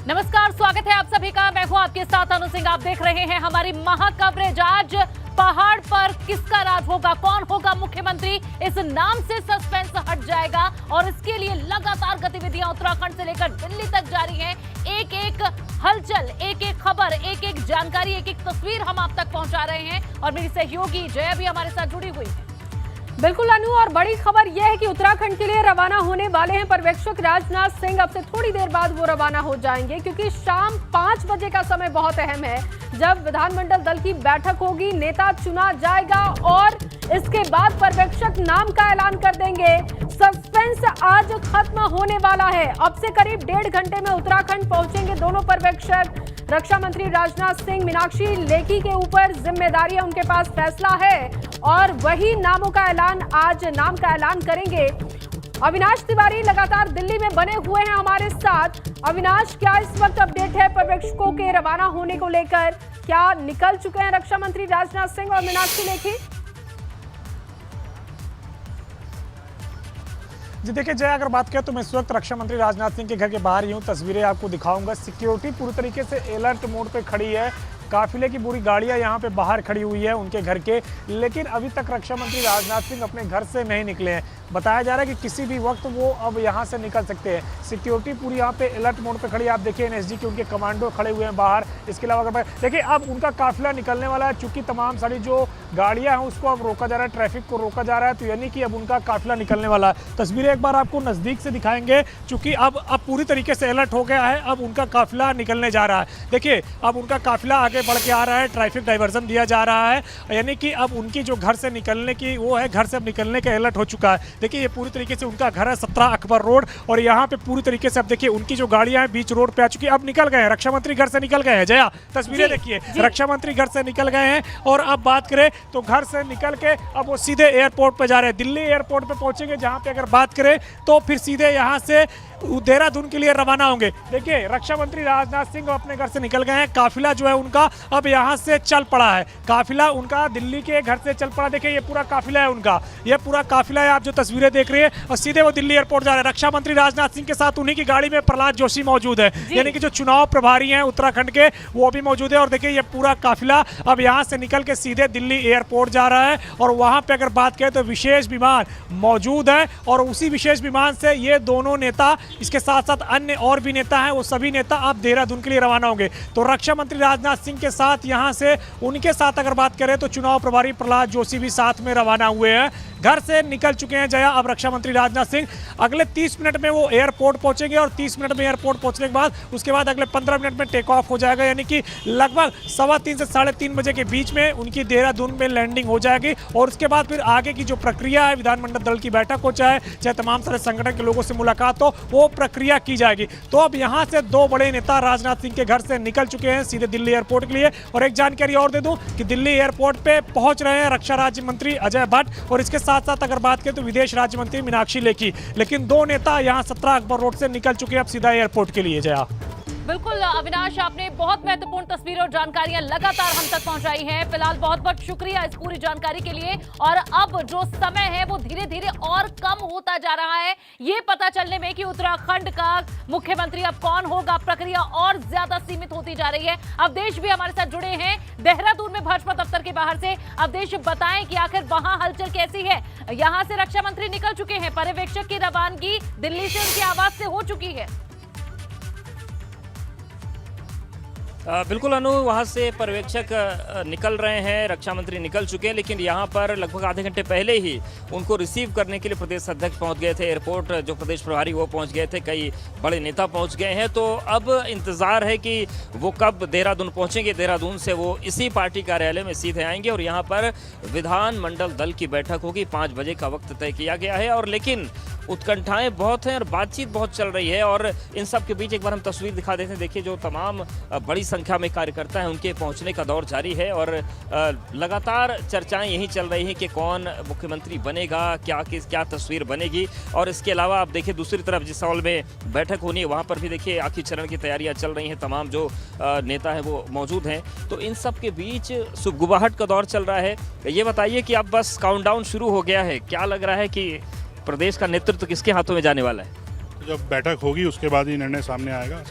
नमस्कार, स्वागत है आप सभी का। मैं हूं आपके साथ अनु सिंह। आप देख रहे हैं हमारी महा कवरेज। आज पहाड़ पर किसका राज होगा, कौन होगा मुख्यमंत्री, इस नाम से सस्पेंस हट जाएगा और इसके लिए लगातार गतिविधियां उत्तराखंड से लेकर दिल्ली तक जारी हैं। एक एक हलचल, एक एक खबर, एक एक जानकारी, एक एक तस्वीर हम आप तक पहुंचा रहे हैं और मेरी सहयोगी जया भी हमारे साथ जुड़ी हुई है। बिल्कुल अनु, और बड़ी खबर यह है कि उत्तराखंड के लिए रवाना होने वाले हैं पर्यवेक्षक राजनाथ सिंह। अब से थोड़ी देर बाद वो रवाना हो जाएंगे क्योंकि शाम 5 बजे का समय बहुत अहम है, जब विधानमंडल दल की बैठक होगी, नेता चुना जाएगा और इसके बाद पर्यवेक्षक नाम का ऐलान कर देंगे। सस्पेंस आज खत्म होने वाला है। अब से करीब 1.5 घंटे में उत्तराखंड पहुंचेंगे दोनों पर्यवेक्षक। रक्षा मंत्री राजनाथ सिंह, मीनाक्षी लेखी के ऊपर जिम्मेदारी है, उनके पास फैसला है और वही नामों का ऐलान, आज नाम का ऐलान करेंगे। अविनाश तिवारी लगातार दिल्ली में बने हुए हैं हमारे साथ। अविनाश, क्या इस वक्त अपडेट है पर्यवेक्षकों के रवाना होने को लेकर? क्या निकल चुके हैं रक्षा मंत्री राजनाथ सिंह और मीनाक्षी लेखी? जी देखिए जय, अगर बात करें तो मैं इस वक्त रक्षा मंत्री राजनाथ सिंह के घर के बाहर ही हूँ। तस्वीरें आपको दिखाऊंगा। सिक्योरिटी पूरी तरीके से अलर्ट मोड पे खड़ी है। काफिले की पूरी गाड़ियां यहाँ पे बाहर खड़ी हुई है उनके घर के, लेकिन अभी तक रक्षा मंत्री राजनाथ सिंह अपने घर से नहीं निकले हैं। बताया जा रहा है कि किसी भी वक्त वो अब यहाँ से निकल सकते हैं। सिक्योरिटी पूरी यहाँ पे अलर्ट मोड पे खड़ी है। आप देखिए एनएसजी के उनके कमांडो खड़े हुए हैं बाहर। इसके अलावा अगर देखिए अब उनका काफिला निकलने वाला है, चूंकि तमाम सारी जो गाड़ियाँ हैं उसको अब रोका जा रहा है, ट्रैफिक को रोका जा रहा है, तो यानी कि अब उनका काफिला निकलने वाला है। तस्वीरें एक बार आपको नज़दीक से दिखाएंगे, चूंकि अब पूरी तरीके से अलर्ट हो गया है। अब उनका काफिला निकलने जा रहा है। देखिए अब उनका काफिला आगे बढ़ के आ रहा है, ट्रैफिक डाइवर्जन दिया जा रहा है, यानी कि अब उनकी जो घर से निकलने की वो है, घर से अब निकलने का अलर्ट हो चुका है। देखिए ये पूरी तरीके से उनका घर है 17 अकबर रोड, और यहाँ पे पूरी तरीके से अब देखिए उनकी जो गाड़ियां हैं बीच रोड पे आ चुकी है। अब निकल गए हैं, रक्षा मंत्री घर से निकल गए हैं। जया, तस्वीरें देखिए, रक्षा मंत्री घर से निकल गए हैं। और अब बात करें तो घर से निकल के अब वो सीधे एयरपोर्ट पे जा रहे हैं, दिल्ली एयरपोर्ट पे पहुंचेंगे, जहां पे अगर बात करें तो फिर सीधे यहां से देहरादून के लिए रवाना होंगे। देखिए रक्षा मंत्री राजनाथ सिंह अपने घर से निकल गए हैं। काफिला जो है उनका अब यहां से चल पड़ा है। काफिला उनका दिल्ली के घर से चल पड़ा। देखिए ये पूरा काफिला है उनका, ये पूरा काफिला है, आप जो तस्वीरें देख रहे हैं, और सीधे वो दिल्ली एयरपोर्ट जा रहे हैं। रक्षा मंत्री राजनाथ सिंह के साथ उन्हीं की गाड़ी में प्रहलाद जोशी मौजूद है, यानी कि जो चुनाव प्रभारी हैं उत्तराखंड के, वो भी मौजूद है। और देखिए ये पूरा काफिला अब यहाँ से निकल के सीधे दिल्ली एयरपोर्ट जा रहा है। और वहां पे अगर बात करें तो विशेष विमान मौजूद है, और उसी विशेष विमान से ये दोनों नेता, इसके साथ साथ अन्य और भी नेता हैं, वो सभी नेता अब देहरादून के लिए रवाना होंगे। तो रक्षा मंत्री राजनाथ सिंह के साथ यहां से उनके साथ अगर बात करें तो चुनाव प्रभारी प्रहलाद जोशी भी साथ में रवाना हुए हैं, घर से निकल चुके हैं। जया, अब रक्षा मंत्री राजनाथ सिंह अगले 30 मिनट में वो एयरपोर्ट पहुंचेंगे, और 30 मिनट में एयरपोर्ट पहुंचने के बाद उसके बाद अगले 15 मिनट में टेक ऑफ हो जाएगा, यानी कि लगभग 3:15 से 3:30 बजे के बीच में उनकी देहरादून में लैंडिंग हो जाएगी। और उसके बाद फिर आगे की जो प्रक्रिया है, विधानमंडल दल की बैठक हो, चाहे तमाम सारे संगठन के लोगों से मुलाकात हो, वो प्रक्रिया की जाएगी। तो अब यहाँ से 2 बड़े नेता राजनाथ सिंह के घर से निकल चुके हैं सीधे दिल्ली एयरपोर्ट के लिए। और एक जानकारी और दे दूं कि दिल्ली एयरपोर्ट पे पहुंच रहे हैं रक्षा राज्य मंत्री अजय भट्ट, और इसके साथ साथ अगर बात करें तो विदेश राज्य मंत्री मीनाक्षी लेखी। लेकिन 2 नेता यहाँ 17 अकबर रोड से निकल चुके हैं अब सीधा एयरपोर्ट के लिए। जया, बिल्कुल अविनाश, आपने बहुत महत्वपूर्ण तस्वीरें और जानकारियां लगातार हम तक पहुंचाई हैं। फिलहाल बहुत बहुत शुक्रिया इस पूरी जानकारी के लिए। और अब जो समय है वो धीरे धीरे और कम होता जा रहा है, ये पता चलने में कि उत्तराखंड का मुख्यमंत्री अब कौन होगा। प्रक्रिया और ज्यादा सीमित होती जा रही है। अवधेश भी हमारे साथ जुड़े हैं देहरादून में भाजपा दफ्तर के बाहर से। अवधेश, बताएं कि आखिर वहां हलचल कैसी है। यहां से रक्षा मंत्री निकल चुके हैं, पर्यवेक्षक की रवानगी दिल्ली से उनके आवास से हो चुकी है। बिल्कुल अनु, वहाँ से पर्यवेक्षक निकल रहे हैं, रक्षा मंत्री निकल चुके हैं, लेकिन यहाँ पर लगभग आधे घंटे पहले ही उनको रिसीव करने के लिए प्रदेश अध्यक्ष पहुँच गए थे। एयरपोर्ट जो प्रदेश प्रभारी वो पहुँच गए थे, कई बड़े नेता पहुँच गए हैं। तो अब इंतज़ार है कि वो कब देहरादून पहुँचेंगे। देहरादून से वो इसी पार्टी कार्यालय में सीधे आएंगे और यहाँ पर विधानमंडल दल की बैठक होगी। 5 बजे का वक्त तय किया गया है, और लेकिन उत्कंठाएं बहुत हैं और बातचीत बहुत चल रही है। और इन सब के बीच एक बार हम तस्वीर दिखा देते हैं। देखिए जो तमाम बड़ी संख्या में कार्यकर्ता हैं, उनके पहुंचने का दौर जारी है, और लगातार चर्चाएं यही चल रही हैं कि कौन मुख्यमंत्री बनेगा, क्या तस्वीर बनेगी। और इसके अलावा आप देखिए दूसरी तरफ जिस हॉल में बैठक होनी है, वहाँ पर भी देखिए आखिरी चरण की तैयारियाँ चल रही हैं। तमाम जो नेता हैं वो मौजूद हैं। तो इन सब के बीच सुगबुगाहट का दौर चल रहा है। ये बताइए कि अब बस काउंटडाउन शुरू हो गया है, क्या लग रहा है कि प्रदेश का नेतृत्व किसके हाथों में जाने वाला है? जब बैठक होगी उसके बाद ही निर्णय सामने आएगा।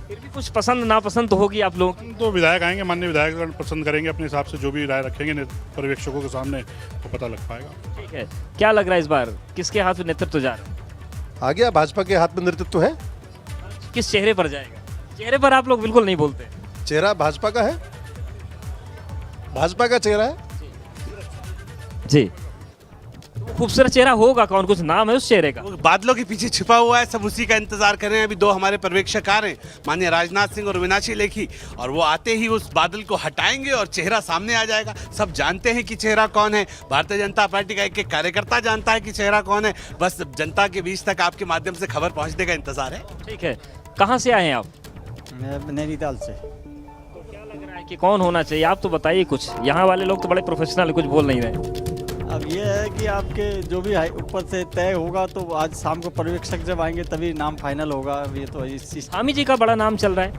फिर भी कुछ पसंद नापसंद तो होगी आप लोगों की। तो विधायक आएंगे, माननीय विधायक पसंद करेंगे, अपने हिसाब से जो भी राय रखेंगे पर्यवेक्षकों के सामने तो पता लग पाएगा। ठीक है, क्या लग रहा है इस बार किसके हाथ में नेतृत्व जा रहा है? आ गया, भाजपा के हाथ में नेतृत्व है। किस चेहरे पर जाएगा? चेहरे पर आप लोग बिल्कुल नहीं बोलते। चेहरा भाजपा का है, भाजपा का चेहरा है जी। तो खूबसूरत चेहरा होगा कौन? कुछ नाम है उस चेहरे का? वो बादलों के पीछे छिपा हुआ है, सब उसी का इंतजार कर रहे हैं। अभी दो हमारे पर्यवेक्षक आ रहे हैं, माननीय राजनाथ सिंह और मीनाक्षी लेखी, और वो आते ही उस बादल को हटाएंगे और चेहरा सामने आ जाएगा। सब जानते हैं कि चेहरा कौन है, भारतीय जनता पार्टी का एक एक कार्यकर्ता जानता है कि चेहरा कौन है। बस जनता के बीच तक आपके माध्यम से खबर पहुंचने का इंतजार है। ठीक है, कहाँ से आए हैं आप? मैं नैनीताल से। तो क्या लग रहा है कि कौन होना चाहिए? आप तो बताइए कुछ, यहाँ वाले लोग तो बड़े प्रोफेशनल कुछ बोल नहीं रहे। अब ये है कि आपके जो भी ऊपर से तय होगा, तो आज शाम को पर्यवेक्षक जब आएंगे तभी नाम फाइनल होगा। अब ये तो इस चीज स्वामी जी का बड़ा नाम चल रहा है।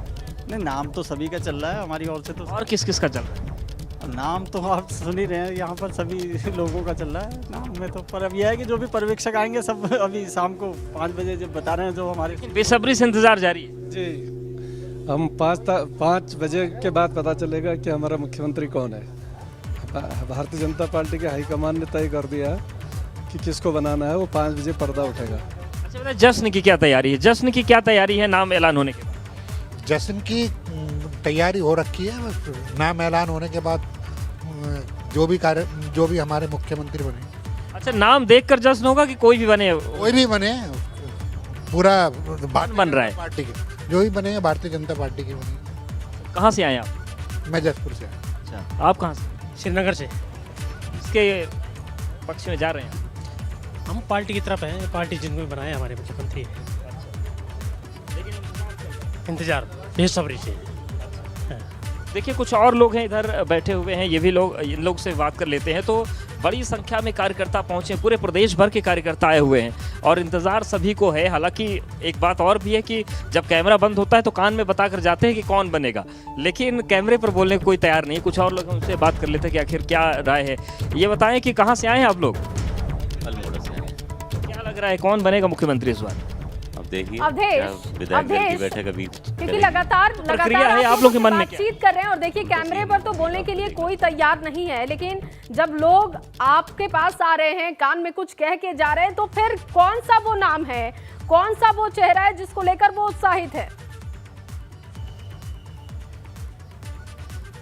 नहीं, नाम तो सभी का चल रहा है हमारी ओर से तो। और किस किस का चल रहा है? नाम तो आप सुन ही रहे हैं, यहाँ पर सभी लोगों का चल रहा है नाम में तो। पर अब यह है कि जो भी पर्यवेक्षक आएंगे सब अभी शाम को 5 बजे जब बता रहे हैं जो हमारे। बेसब्री से इंतजार जारी है। जी, हम 5 बजे के बाद पता चलेगा कि हमारा मुख्यमंत्री कौन है। भारतीय जनता पार्टी के हाईकमान ने तय कर दिया कि किसको बनाना है, वो 5 बजे पर्दा उठेगा। अच्छा बताइए, जश्न की क्या तैयारी है? जश्न की क्या तैयारी है नाम ऐलान होने के बाद? जश्न की तैयारी हो रखी है, बस नाम ऐलान होने के बाद जो भी हमारे मुख्यमंत्री बने। अच्छा, नाम देखकर जश्न होगा कि कोई भी बने? कोई भी बने, पूरा बन रहा है पार्टी के जो भी बनेंगे भारतीय जनता पार्टी के बनेंगे। कहाँ से आए आप? मैं जसपुर से। अच्छा, आप कहाँ से? श्रीनगर से। इसके पक्ष में जा रहे हैं? हम पार्टी की तरफ हैं, पार्टी जिनको भी बनाए हमारे मुख्यमंत्री। इंतजार बेसब्री से। देखिए, कुछ और लोग हैं इधर बैठे हुए हैं, ये भी लोग, इन लोग से बात कर लेते हैं। तो बड़ी संख्या में कार्यकर्ता पहुंचे, पूरे प्रदेश भर के कार्यकर्ता आए हुए हैं और इंतज़ार सभी को है। हालांकि एक बात और भी है कि जब कैमरा बंद होता है तो कान में बता कर जाते हैं कि कौन बनेगा, लेकिन कैमरे पर बोलने को कोई तैयार नहीं। कुछ और लोग उनसे बात कर लेते हैं कि आखिर क्या राय है। ये बताएं कि कहाँ से आए हैं आप लोग? अल्मोड़ा से। क्या लग रहा है कौन बनेगा मुख्यमंत्री इस बार? अब देखिए अवधेश, बैठक अभी क्योंकि लगातार है आप लोग के मन में बातचीत कर रहे हैं और देखिए कैमरे पर तो बोलने के लिए कोई तैयार नहीं है, लेकिन जब लोग आपके पास आ रहे हैं, कान में कुछ कह के जा रहे हैं, तो फिर कौन सा वो नाम है, कौन सा वो चेहरा है जिसको लेकर वो उत्साहित है?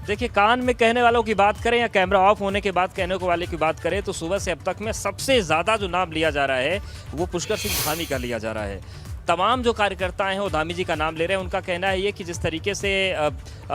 देखिए, कान में कहने वालों की बात करें या कैमरा ऑफ होने के बाद कहने वाले की बात करें तो सुबह से अब तक में सबसे ज़्यादा जो नाम लिया जा रहा है वो पुष्कर सिंह धामी का लिया जा रहा है। तमाम जो कार्यकर्ता हैं वो धामी जी का नाम ले रहे हैं। उनका कहना है ये कि जिस तरीके से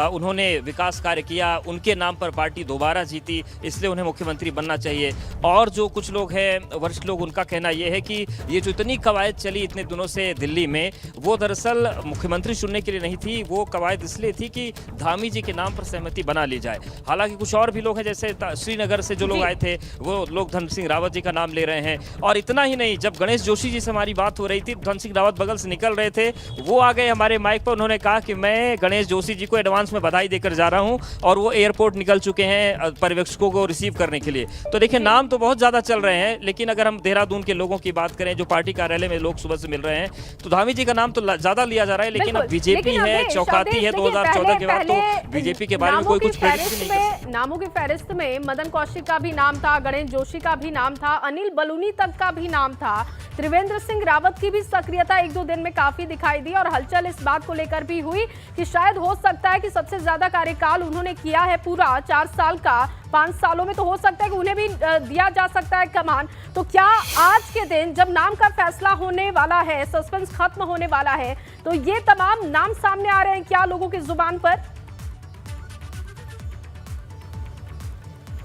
उन्होंने विकास कार्य किया, उनके नाम पर पार्टी दोबारा जीती, इसलिए उन्हें मुख्यमंत्री बनना चाहिए। और जो कुछ लोग हैं, वरिष्ठ लोग, उनका कहना ये है कि ये जो इतनी कवायद चली इतने दिनों से दिल्ली में, वो दरअसल मुख्यमंत्री चुनने के लिए नहीं थी, वो कवायद इसलिए थी कि धामी जी के नाम पर सहमति बना ली जाए। हालांकि कुछ और भी लोग हैं, जैसे श्रीनगर से जो लोग आए थे वो लोग धन सिंह रावत जी का नाम ले रहे हैं। और इतना ही नहीं, जब गणेश जोशी जी से हमारी बात हो रही थी, धन सिंह रावत बगल से निकल रहे थे, वो आ गए हमारे माइक पर। उन्होंने कहा कि मैं गणेश जोशी जी को एडवांस में बधाई देकर जा रहा हूं और वो एयरपोर्ट निकल चुके हैं पर्यवेक्षकों को रिसीव करने के लिए। तो देखिए, नाम तो बहुत ज्यादा चल रहे हैं, लेकिन अगर हम देहरादून के लोगों की बात करें जो पार्टी कार्यालय में लोग सुबह से मिल रहे हैं, तो धामी जी का नाम तो ज्यादा लिया जा रहा है। लेकिन अब बीजेपी है, चौकाती है 2014 के बाद, तो बीजेपी के बारे में कोई कुछ प्रेडिक्ट नहीं कर सकता। नामों की फहरिस्त में मदन कौशिक का भी नाम था, गणेश जोशी का भी नाम था, अनिल बलूनी तक का भी नाम था, त्रिवेंद्र सिंह रावत की भी सक्रियता 1-2 दिन में काफी दिखाई दी और हलचल इस बात को लेकर भी हुई कि शायद हो सकता है कि सबसे ज्यादा कार्यकाल उन्होंने किया है पूरा 4 साल का, 5 सालों में, तो हो सकता है कि उन्हें भी दिया जा सकता है कमान। तो क्या आज के दिन जब नाम का फैसला होने वाला है, सस्पेंस खत्म होने वाला है, तो ये तमाम नाम सामने आ रहे हैं क्या लोगों की जुबान पर?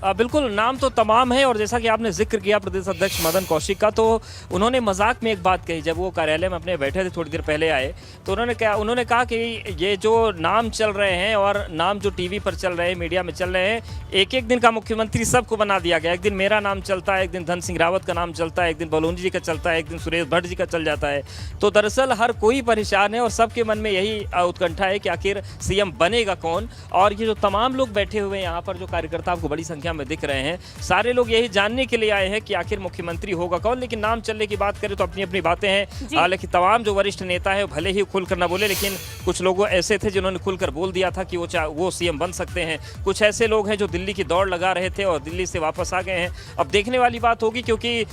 बिल्कुल, नाम तो तमाम है। और जैसा कि आपने जिक्र किया प्रदेश अध्यक्ष मदन कौशिक का, तो उन्होंने मजाक में एक बात कही जब वो कार्यालय में अपने बैठे थे, थोड़ी देर पहले आए, तो उन्होंने कहा कि ये जो नाम चल रहे हैं और नाम जो टीवी पर चल रहे हैं, मीडिया में चल रहे हैं, एक दिन का मुख्यमंत्री सबको बना दिया गया। एक दिन मेरा नाम चलता है, एक दिन धन सिंह रावत का नाम चलता है, एक दिन बलूनी जी का चलता है, एक दिन सुरेश भट्ट जी का चल जाता है। तो दरअसल हर कोई परेशान है और सबके मन में यही उत्कंठा है कि आखिर सीएम बनेगा कौन। और ये जो तमाम लोग बैठे हुए हैं यहाँ पर, जो कार्यकर्ता आपको बड़ी संख्या संख्या में दिख रहे हैं। सारे लोग यही जानने के लिए आए हैं कि आखिर मुख्यमंत्री होगा कौन। लेकिन नाम चलने की बात करें तो अपनी अपनी बातें हैं। लेकिन तमाम जो वरिष्ठ नेता है भले ही खुलकर न बोले, लेकिन कुछ लोग ऐसे थे जिन्होंने खुलकर बोल दिया था कि वो सीएम बन सकते हैं। कुछ ऐसे लोग हैं जो दिल्ली की दौड़ लगा रहे थे और दिल्ली से वापस आ गए हैं। अब देखने वाली बात होगी, क्योंकि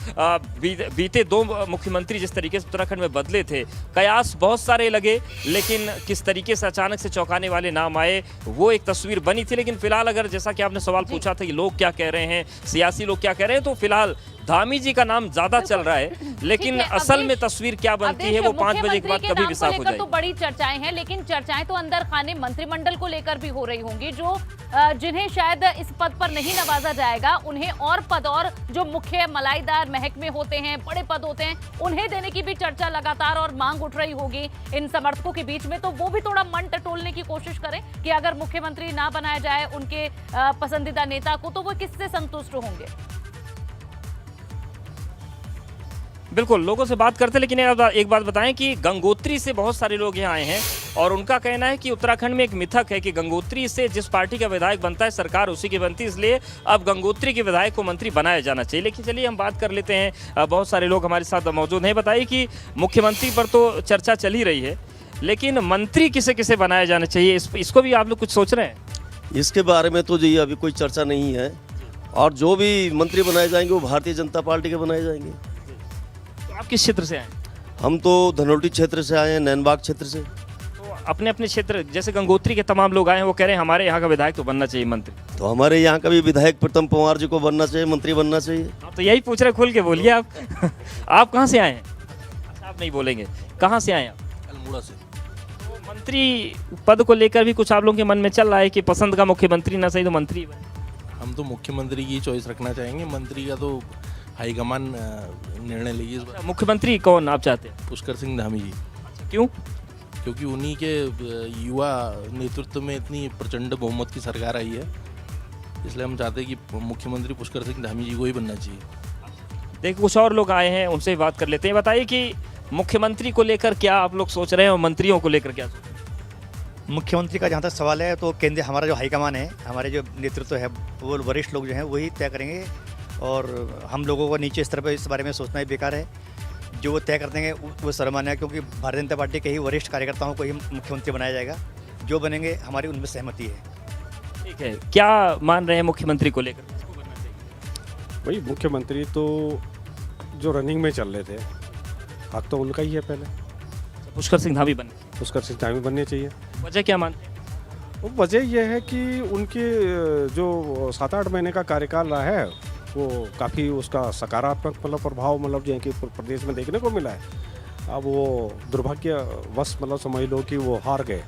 बीते 2 मुख्यमंत्री जिस तरीके से उत्तराखंड में बदले थे, कयास बहुत सारे लगे, लेकिन किस तरीके से अचानक से चौंकाने वाले नाम आए वो एक तस्वीर बनी थी। लेकिन फिलहाल अगर जैसा कि आपने सवाल पूछा था कि लोग क्या कह रहे हैं, सियासी लोग क्या कह रहे हैं, तो फिलहाल धामी जी का नाम ज्यादा चल रहा है। लेकिन असल में तस्वीर क्या बनती है वो 5 बजे के बाद कभी भी साफ हो जाएगी। तो बड़ी चर्चाएं हैं, लेकिन चर्चाएं तो अंदर खाने मंत्रिमंडल को लेकर भी हो रही होंगी। जो जिन्हें शायद इस पद पर नहीं नवाजा जाएगा, उन्हें और पद, और जो मुख्य मलाईदार महकमे होते हैं, बड़े पद होते हैं, उन्हें देने की भी चर्चा लगातार और मांग उठ रही होगी इन समर्थकों के बीच में। तो वो भी थोड़ा मन टटोलने की कोशिश करें कि अगर मुख्यमंत्री ना बनाया जाए उनके पसंदीदा नेता को, तो वो किससे संतुष्ट होंगे। बिल्कुल, लोगों से बात करते, लेकिन एक बात बताएं कि गंगोत्री से बहुत सारे लोग यहाँ आए हैं और उनका कहना है कि उत्तराखंड में एक मिथक है कि गंगोत्री से जिस पार्टी का विधायक बनता है सरकार उसी की बनती है, इसलिए अब गंगोत्री के विधायक को मंत्री बनाया जाना चाहिए। लेकिन चलिए हम बात कर लेते हैं, बहुत सारे लोग हमारे साथ मौजूद हैं। बताइए कि मुख्यमंत्री पर तो चर्चा चल ही रही है, लेकिन मंत्री किसे किसे बनाया जाना चाहिए, इसको भी आप लोग कुछ सोच रहे हैं? इसके बारे में तो जी अभी कोई चर्चा नहीं है, और जो भी मंत्री बनाए जाएंगे वो भारतीय जनता पार्टी के बनाए जाएंगे। आप किस क्षेत्र से आए? हम तो धनौल्टी क्षेत्र से आए हैं, नैनबाग क्षेत्र से। तो अपने अपने क्षेत्र, जैसे गंगोत्री के तमाम लोग आए हैं, वो कह रहे हैं हमारे यहाँ का विधायक तो बनना चाहिए मंत्री। तो हमारे यहाँ का भी विधायक प्रीतम पंवार जी को बनना चाहिए, मंत्री बनना चाहिए। तो यही पूछ रहे, खुल के बोलिए आप। आप कहाँ से आए हैं? अच्छा, आप नहीं बोलेंगे, कहाँ से आए हैं आप? अल्मोड़ा से। तो मंत्री पद को लेकर भी कुछ आप लोगों के मन में चल रहा है कि पसंद का मुख्यमंत्री ना सही तो मंत्री बने? हम तो मुख्यमंत्री की चॉइस रखना चाहेंगे, मंत्री का तो हाईकमान निर्णय लीजिए इस बार। मुख्यमंत्री कौन आप चाहते हैं? पुष्कर सिंह धामी जी। क्यों? क्योंकि उन्हीं के युवा नेतृत्व में इतनी प्रचंड बहुमत की सरकार आई है, इसलिए हम चाहते हैं कि मुख्यमंत्री पुष्कर सिंह धामी जी को ही बनना चाहिए। देखिए कुछ और लोग आए हैं, उनसे बात कर लेते हैं। बताइए कि मुख्यमंत्री को लेकर क्या आप लोग सोच रहे हैं और मंत्रियों को लेकर क्या सोच रहे हैं? मुख्यमंत्री का जहाँ तक सवाल है तो केंद्र, हमारा जो हाईकमान है, हमारे जो नेतृत्व है, वो वरिष्ठ लोग जो हैं वही तय करेंगे, और हम लोगों को नीचे स्तर पर इस बारे में सोचना ही बेकार है। जो वो तय कर देंगे वो सर्वमान्य है, क्योंकि भारतीय जनता पार्टी के ही वरिष्ठ कार्यकर्ताओं को ही मुख्यमंत्री बनाया जाएगा। जो बनेंगे हमारी उनमें सहमति है। ठीक है, क्या मान रहे हैं मुख्यमंत्री को लेकर? वही मुख्यमंत्री तो जो रनिंग में चल रहे थे, हक तो उनका ही है। पहले पुष्कर सिंह धामी बनने, पुष्कर सिंह धामी बनने चाहिए। वजह क्या मानते हैं? वजह यह है कि उनके जो 7-8 महीने का कार्यकाल रहा है वो काफ़ी उसका सकारात्मक मतलब प्रभाव मतलब जो है कि प्रदेश में देखने को मिला है। अब वो दुर्भाग्यवश मतलब समझ लो कि वो हार गए,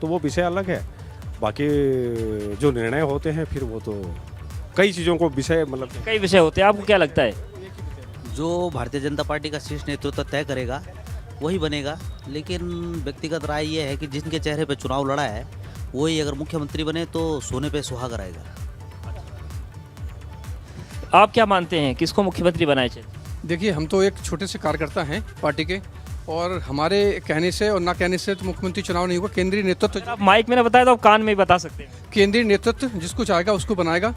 तो वो विषय अलग है। बाकी जो निर्णय होते हैं फिर वो तो कई चीज़ों को विषय मतलब कई विषय होते हैं। आपको क्या लगता है? जो भारतीय जनता पार्टी का शीर्ष नेतृत्व तय करेगा वही बनेगा, लेकिन व्यक्तिगत राय ये है कि जिनके चेहरे पे चुनाव लड़ा है वही अगर मुख्यमंत्री बने तो सोने पे सुहागा रहेगा। आप क्या मानते हैं, किसको मुख्यमंत्री बनाया चाहिए? देखिए, हम तो एक छोटे से कार्यकर्ता हैं पार्टी के, और हमारे कहने से और ना कहने से तो मुख्यमंत्री चुनाव नहीं होगा। केंद्रीय नेतृत्व, आप माइक में ना बताया तो आप कान में ही बता सकते हैं। केंद्रीय नेतृत्व जिसको चाहेगा उसको बनाएगा।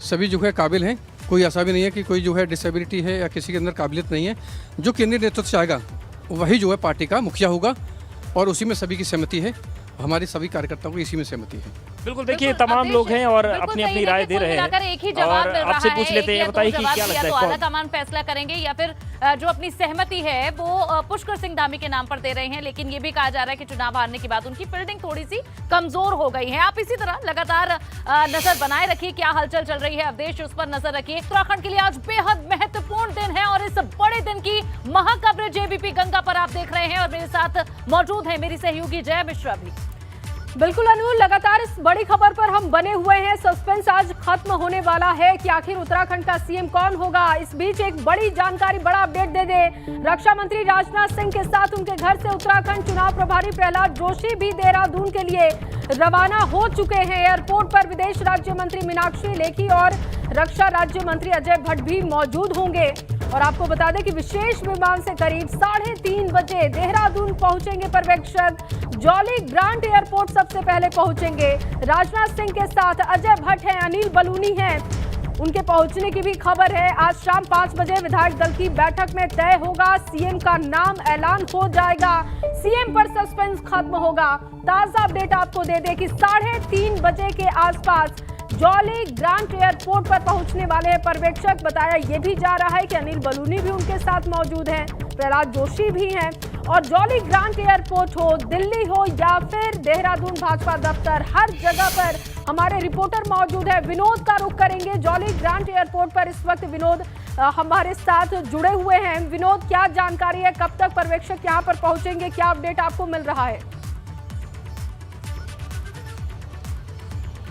सभी जो है काबिल हैं, कोई ऐसा भी नहीं है कि कोई जो है डिसेबिलिटी है या किसी के अंदर काबिलियत नहीं है। जो केंद्रीय नेतृत्व चाहेगा वही जो है पार्टी का मुखिया होगा, और उसी में सभी की सहमति है। हमारी सभी कार्यकर्ताओं को इसी में सहमति है। बिल्कुल, देखिए तमाम लोग हैं और अपनी अपनी राय दे रहे हैं। एक ही जवाब मिल रहा आपसे है, पूछ लेते हैं, बताइए कि क्या लगता है, आला कमान फैसला करेंगे या फिर जो अपनी सहमति है वो पुष्कर सिंह धामी के नाम पर दे रहे हैं। लेकिन ये भी कहा जा रहा है कि चुनाव हारने के बाद उनकी फील्डिंग थोड़ी सी कमजोर हो गई है। आप इसी तरह लगातार नजर बनाए रखिए, क्या हलचल चल रही है अवधेश, उस पर नजर रखिए। उत्तराखंड के लिए आज बेहद महत्वपूर्ण दिन है और इस बड़े दिन की महाकवरेज एबीपी गंगा पर आप देख रहे हैं, और मेरे साथ मौजूद है मेरी सहयोगी जय मिश्रा भी। बिल्कुल अनु, लगातार इस बड़ी खबर पर हम बने हुए हैं। सस्पेंस आज खत्म होने वाला है कि आखिर उत्तराखंड का सीएम कौन होगा। इस बीच एक बड़ी जानकारी, बड़ा अपडेट दे दे। रक्षा मंत्री राजनाथ सिंह के साथ उनके घर से उत्तराखंड चुनाव प्रभारी प्रहलाद जोशी भी देहरादून के लिए रवाना हो चुके हैं। एयरपोर्ट पर विदेश राज्य मंत्री मीनाक्षी लेखी और रक्षा राज्य मंत्री अजय भट्ट भी मौजूद होंगे। और आपको बता दें कि विशेष विमान से करीब 3:30 बजे देहरादून पहुंचेंगे पर्यवेक्षक। जॉली ग्रांट एयरपोर्ट सबसे पहले पहुंचेंगे। राजनाथ सिंह के साथ अजय भट्ट हैं, अनिल बलूनी हैं, उनके पहुंचने की भी खबर है। आज शाम 5 बजे विधायक दल की बैठक में तय होगा, सीएम का नाम ऐलान हो जाएगा, सीएम पर सस्पेंस खत्म होगा। ताजा अपडेट आपको दे दें कि 3:30 बजे के आसपास जॉली ग्रांट एयरपोर्ट पर पहुंचने वाले हैं पर्यवेक्षक। बताया यह भी जा रहा है कि अनिल बलूनी भी उनके साथ मौजूद हैं, प्रहलाद जोशी भी हैं। और जॉली ग्रांट एयरपोर्ट हो, दिल्ली हो या फिर देहरादून भाजपा दफ्तर, हर जगह पर हमारे रिपोर्टर मौजूद है। विनोद का रुख करेंगे जॉली ग्रांट एयरपोर्ट पर। इस वक्त विनोद हमारे साथ जुड़े हुए हैं। विनोद, क्या जानकारी है, कब तक पर्यवेक्षक यहाँ पर पहुंचेंगे, क्या अपडेट आपको मिल रहा है?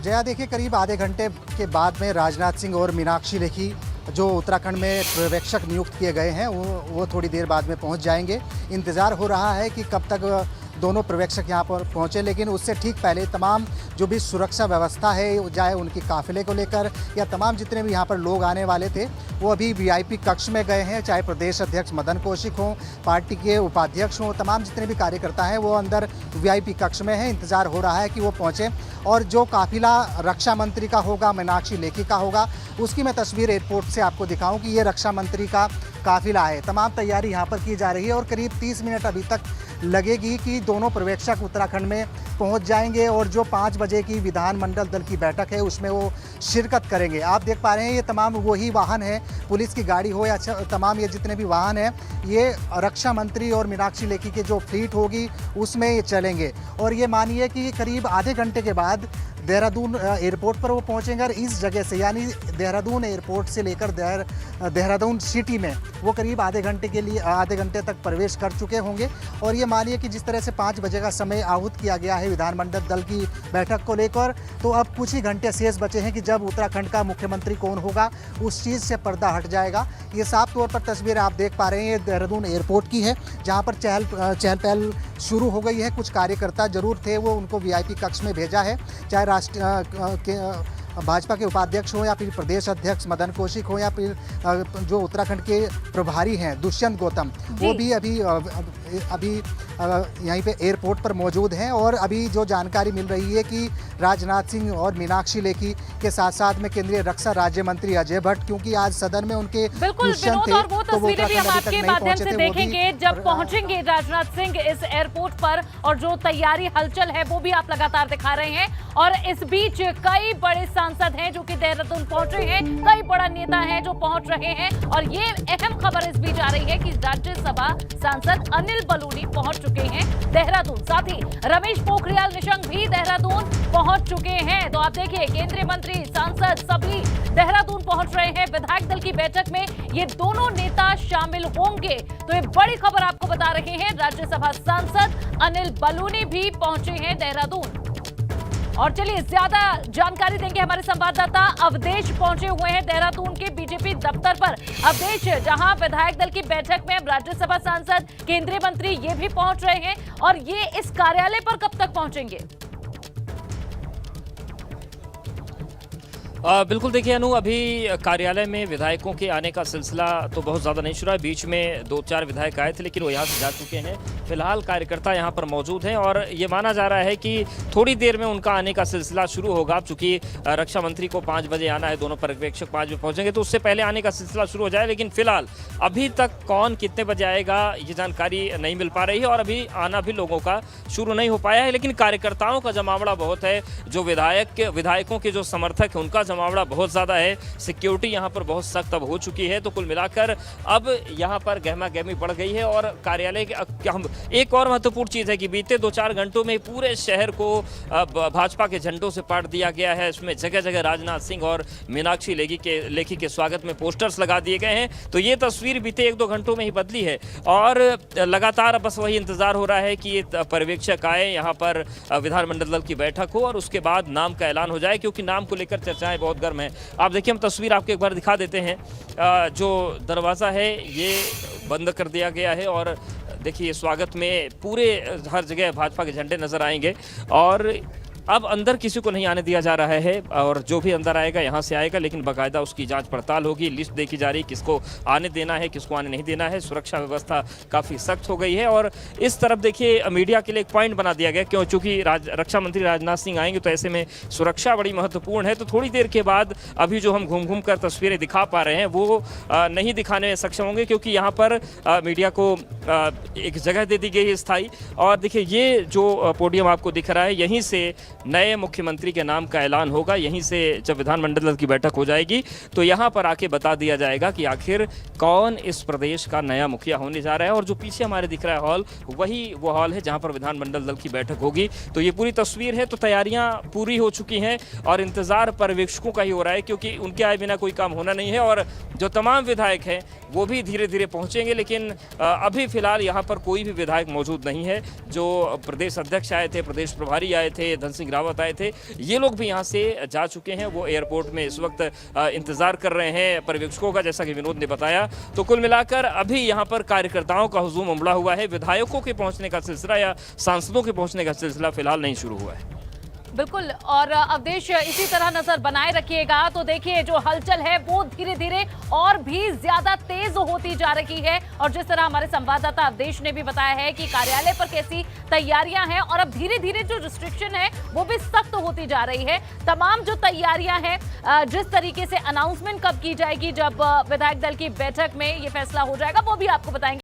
जया, देखिए करीब आधे घंटे के बाद में राजनाथ सिंह और मीनाक्षी लेखी जो उत्तराखंड में पर्यवेक्षक नियुक्त किए गए हैं वो थोड़ी देर बाद में पहुंच जाएंगे। इंतज़ार हो रहा है कि कब तक दोनों पर्यवेक्षक यहां पर पहुंचे, लेकिन उससे ठीक पहले तमाम जो भी सुरक्षा व्यवस्था है, चाहे उनकी काफिले को लेकर या तमाम जितने भी यहां पर लोग आने वाले थे, वो अभी वीआईपी कक्ष में गए हैं। चाहे प्रदेश अध्यक्ष मदन कौशिक हों, पार्टी के उपाध्यक्ष हों, तमाम जितने भी कार्यकर्ता हैं वो अंदर वीआईपी कक्ष में हैं। इंतज़ार हो रहा है कि वो पहुँचें। और जो काफिला रक्षा मंत्री का होगा, मीनाक्षी लेखी का होगा, उसकी मैं तस्वीर एयरपोर्ट से आपको दिखाऊं कि ये रक्षा मंत्री का काफिला है। तमाम तैयारी यहाँ पर की जा रही है और करीब 30 मिनट अभी तक लगेगी कि दोनों पर्यवेक्षक उत्तराखंड में पहुंच जाएंगे और जो 5 बजे की विधानमंडल दल की बैठक है उसमें वो शिरकत करेंगे। आप देख पा रहे हैं ये तमाम वही वाहन है, पुलिस की गाड़ी हो या तमाम ये जितने भी वाहन हैं, ये रक्षा मंत्री और मीनाक्षी लेखी की जो फ्लीट होगी उसमें ये चलेंगे। और ये मानिए कि करीब आधे घंटे के बाद देहरादून एयरपोर्ट पर वो पहुंचेंगे और इस जगह से यानी देहरादून एयरपोर्ट से लेकर देहरादून सिटी में वो करीब आधे घंटे तक प्रवेश कर चुके होंगे। और ये मानिए कि जिस तरह से 5 बजे का समय आहूत किया गया है विधानमंडल दल की बैठक को लेकर, तो अब कुछ ही घंटे शेष बचे हैं कि जब उत्तराखंड का मुख्यमंत्री कौन होगा उस चीज़ से पर्दा हट जाएगा। ये साफ तौर पर तस्वीर आप देख पा रहे हैं, ये देहरादून एयरपोर्ट की है जहाँ पर चहल पहल शुरू हो गई है। कुछ कार्यकर्ता जरूर थे, वो उनको वीआईपी कक्ष में भेजा है, चाहे भाजपा के उपाध्यक्ष हो या फिर प्रदेश अध्यक्ष मदन कौशिक हो या फिर जो उत्तराखंड के प्रभारी हैं दुष्यंत गौतम, वो भी अभी यहीं पे एयरपोर्ट पर मौजूद हैं। और अभी जो जानकारी मिल रही है कि राजनाथ सिंह और मीनाक्षी लेखी के साथ साथ में केंद्रीय रक्षा राज्य मंत्री अजय भट्ट, क्योंकि आज सदन में उनके दुष्यंत थे, और वो तस्वीरें भी हम आपके माध्यम से देखेंगे जब पहुंचेंगे राजनाथ सिंह इस एयरपोर्ट पर। और जो तैयारी हलचल है वो भी आप लगातार दिखा रहे हैं। और इस बीच कई बड़े सांसद हैं जो कि देहरादून पहुंच रहे हैं, कई बड़ा नेता हैं जो पहुंच रहे हैं। और ये अहम खबर इस बीच आ रही है कि राज्यसभा सांसद अनिल बलूनी पहुंच चुके हैं देहरादून, साथ ही रमेश पोखरियाल निशंक भी देहरादून पहुंच चुके हैं। तो आप देखिए केंद्रीय मंत्री, सांसद सभी देहरादून पहुंच रहे हैं। विधायक दल की बैठक में ये दोनों नेता शामिल होंगे। तो ये बड़ी खबर आपको बता रहे हैं, राज्यसभा सांसद अनिल बलूनी भी पहुंचे हैं देहरादून। और चलिए ज्यादा जानकारी देंगे हमारे संवाददाता अवधेश पहुंचे हुए हैं देहरादून के बीजेपी दफ्तर पर। अवधेश, जहां विधायक दल की बैठक में राज्यसभा सांसद, केंद्रीय मंत्री ये भी पहुंच रहे हैं, और ये इस कार्यालय पर कब तक पहुंचेंगे? बिल्कुल, देखिए अनु, अभी कार्यालय में विधायकों के आने का सिलसिला तो बहुत ज़्यादा नहीं शुरू है। बीच में 2-4 विधायक आए थे लेकिन वो यहाँ से जा चुके हैं। फिलहाल कार्यकर्ता यहाँ पर मौजूद हैं और ये माना जा रहा है कि थोड़ी देर में उनका आने का सिलसिला शुरू होगा। चूँकि रक्षा मंत्री को 5 बजे आना है, दोनों पर्यवेक्षक 5 बजे पहुँचेंगे, तो उससे पहले आने का सिलसिला शुरू हो जाए। लेकिन फिलहाल अभी तक कौन कितने बजे आएगा ये जानकारी नहीं मिल पा रही है और अभी आना भी लोगों का शुरू नहीं हो पाया है। लेकिन कार्यकर्ताओं का जमावड़ा बहुत है, जो विधायकों के जो समर्थक हैं उनका जमावड़ा बहुत ज़्यादा है। सिक्योरिटी यहाँ पर बहुत सख्त अब हो चुकी है। तो कुल मिलाकर अब यहाँ पर गहमा गहमी बढ़ गई है। और कार्यालय के एक और महत्वपूर्ण चीज़ है कि बीते 2-4 घंटों में पूरे शहर को भाजपा के झंडों से पाट दिया गया है। इसमें जगह जगह राजनाथ सिंह और मीनाक्षी लेखी के स्वागत में पोस्टर्स लगा दिए गए हैं। तो ये तस्वीर बीते 1-2 घंटों में ही बदली है और लगातार बस वही इंतजार हो रहा है कि ये पर्यवेक्षक आए, यहाँ पर विधानमंडल दल की बैठक हो और उसके बाद नाम का ऐलान हो जाए, क्योंकि नाम को लेकर चर्चाएं बहुत गर्म है। आप देखिए, हम तस्वीर आपको एक बार दिखा देते हैं। जो दरवाज़ा है ये बंद कर दिया गया है और देखिए स्वागत में पूरे हर जगह भाजपा के झंडे नजर आएंगे। और अब अंदर किसी को नहीं आने दिया जा रहा है और जो भी अंदर आएगा यहाँ से आएगा, लेकिन बाकायदा उसकी जांच पड़ताल होगी, लिस्ट देखी जा रही, किसको आने देना है, किसको आने नहीं देना है। सुरक्षा व्यवस्था काफ़ी सख्त हो गई है और इस तरफ देखिए मीडिया के लिए एक पॉइंट बना दिया गया, क्यों? चूँकि रक्षा मंत्री राजनाथ सिंह आएंगे तो ऐसे में सुरक्षा बड़ी महत्वपूर्ण है। तो थोड़ी देर के बाद अभी जो हम घूम घूम कर तस्वीरें दिखा पा रहे हैं वो नहीं दिखाने में सक्षम होंगे, क्योंकि यहाँ पर मीडिया को एक जगह दे दी गई है स्थायी। और देखिए ये जो पोडियम आपको दिख रहा है, यहीं से नए मुख्यमंत्री के नाम का ऐलान होगा। यहीं से जब विधानमंडल की बैठक हो जाएगी तो यहाँ पर आके बता दिया जाएगा कि आखिर कौन इस प्रदेश का नया मुखिया होने जा रहा है। और जो पीछे हमारे दिख रहा है हॉल, वही वो हॉल है जहाँ पर विधानमंडल दल की बैठक होगी। तो ये पूरी तस्वीर है। तो तैयारियां पूरी हो चुकी हैं और इंतजार पर्यवेक्षकों का ही हो रहा है, क्योंकि उनके आए बिना कोई काम होना नहीं है। और जो तमाम विधायक हैं वो भी धीरे धीरे पहुंचेंगे, लेकिन अभी फिलहाल यहाँ पर कोई भी विधायक मौजूद नहीं है। जो प्रदेश अध्यक्ष आए थे, प्रदेश प्रभारी आए थे, धन सिंह रावत आए थे, ये लोग भी यहाँ से जा चुके हैं। वो एयरपोर्ट में इस वक्त इंतजार कर रहे हैं पर्यवेक्षकों का, जैसा कि विनोद ने बताया। तो कुल मिलाकर अभी यहाँ पर कार्यकर्ताओं का हुजूम उमड़ा हुआ है। विधायकों के पहुंचने का सिलसिला या सांसदों के पहुंचने का सिलसिला फिलहाल नहीं शुरू हुआ है। बिल्कुल, और अवधेश इसी तरह नजर बनाए रखिएगा। तो देखिए जो हलचल है वो धीरे धीरे और भी ज्यादा तेज होती जा रही है। और जिस तरह हमारे संवाददाता अवधेश ने भी बताया है कि कार्यालय पर कैसी तैयारियां हैं और अब धीरे धीरे जो रिस्ट्रिक्शन है वो भी सख्त होती जा रही है। तमाम जो तैयारियां हैं, जिस तरीके से अनाउंसमेंट कब की जाएगी, जब विधायक दल की बैठक में ये फैसला हो जाएगा, वो भी आपको बताएंगे।